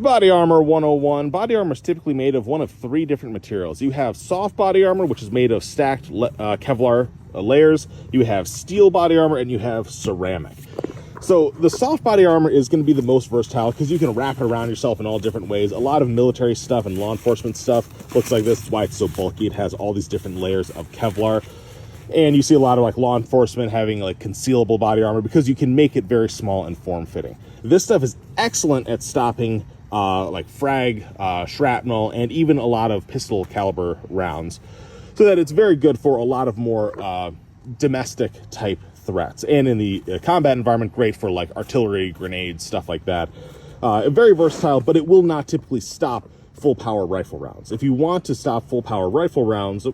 Body armor 101. Body armor is typically made of one of three different materials. You have soft body armor, which is made of stacked Kevlar layers. You have steel body armor, and you have ceramic. So the soft body armor is going to be the most versatile because you can wrap it around yourself in all different ways. A lot of military stuff and law enforcement stuff looks like this. That's why it's so bulky. It has all these different layers of Kevlar. And you see a lot of like law enforcement having like concealable body armor because you can make it very small and form-fitting. This stuff is excellent at stopping like frag, shrapnel, and even a lot of pistol caliber rounds. So that it's very good for a lot of more domestic type threats. And in the combat environment, great for like artillery, grenades, stuff like that. Very versatile, but it will not typically stop full power rifle rounds. If you want to stop full power rifle rounds,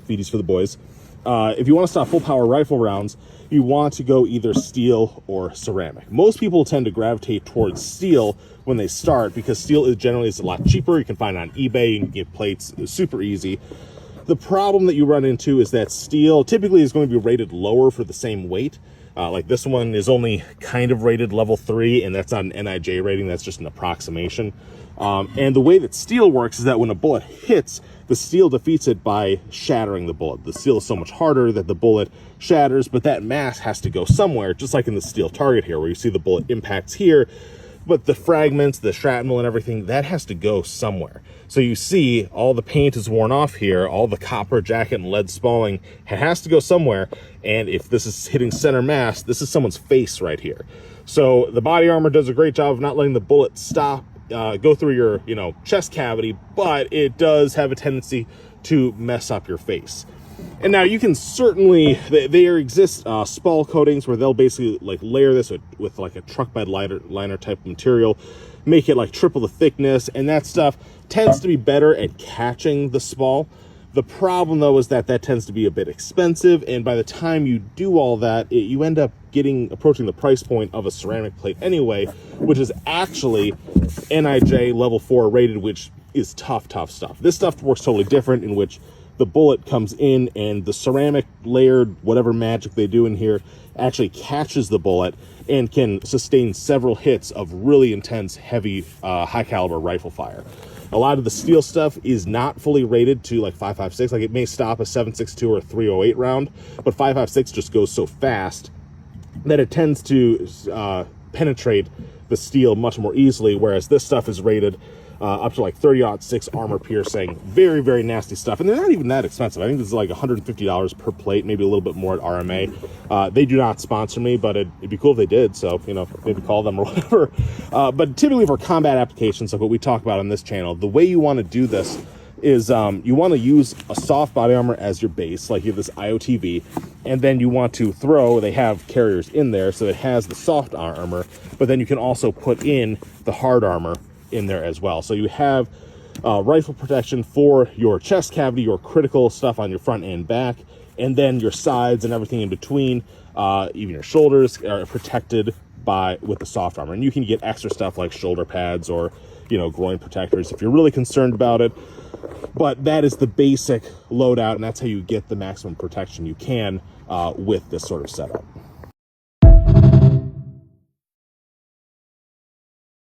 feeties for the boys. If you want to stop full power rifle rounds, you want to go either steel or ceramic. Most people tend to gravitate towards steel when they start because steel is generally a lot cheaper. You can find it on eBay, you can get plates super easy. The problem that you run into is that steel typically is going to be rated lower for the same weight. Like this one is only kind of rated level 3, and that's not an NIJ rating, that's just an approximation. And the way that steel works is that when a bullet hits, the steel defeats it by shattering the bullet. The steel is so much harder that the bullet shatters, but that mass has to go somewhere, just like in the steel target here, where you see the bullet impacts here, but the fragments, the shrapnel and everything, that has to go somewhere. So you see all the paint is worn off here, all the copper jacket and lead spalling, it has to go somewhere. And if this is hitting center mass, this is someone's face right here. So the body armor does a great job of not letting the bullet stop, go through your, chest cavity, but it does have a tendency to mess up your face. And now you can certainly, there exist spall coatings where they'll basically like layer this with like a truck bed liner type of material, make it like triple the thickness, and that stuff tends to be better at catching the spall. The problem though is that tends to be a bit expensive, and by the time you do all that, you end up approaching the price point of a ceramic plate anyway, which is actually NIJ level 4 rated, which is tough stuff. This stuff works totally different, in which the bullet comes in and the ceramic layered whatever magic they do in here actually catches the bullet and can sustain several hits of really intense, heavy, high caliber rifle fire. A lot of the steel stuff is not fully rated to like 5.56. Like it may stop a 7.62 or 3.08 round, but 5.56 just goes so fast that it tends to penetrate the steel much more easily, whereas this stuff is rated up to like 30-06 armor piercing. Very, very nasty stuff. And they're not even that expensive. I think this is like $150 per plate, maybe a little bit more at RMA. They do not sponsor me, but it'd be cool if they did. So, maybe call them or whatever. But typically for combat applications, like what we talk about on this channel, the way you want to do this is you want to use a soft body armor as your base, like you have this IOTV, and then you want to they have carriers in there, so it has the soft armor, but then you can also put in the hard armor in there as well. So you have rifle protection for your chest cavity, your critical stuff on your front and back, and then your sides and everything in between, even your shoulders are protected with the soft armor. And you can get extra stuff like shoulder pads or groin protectors if you're really concerned about it. But that is the basic loadout, and that's how you get the maximum protection you can with this sort of setup.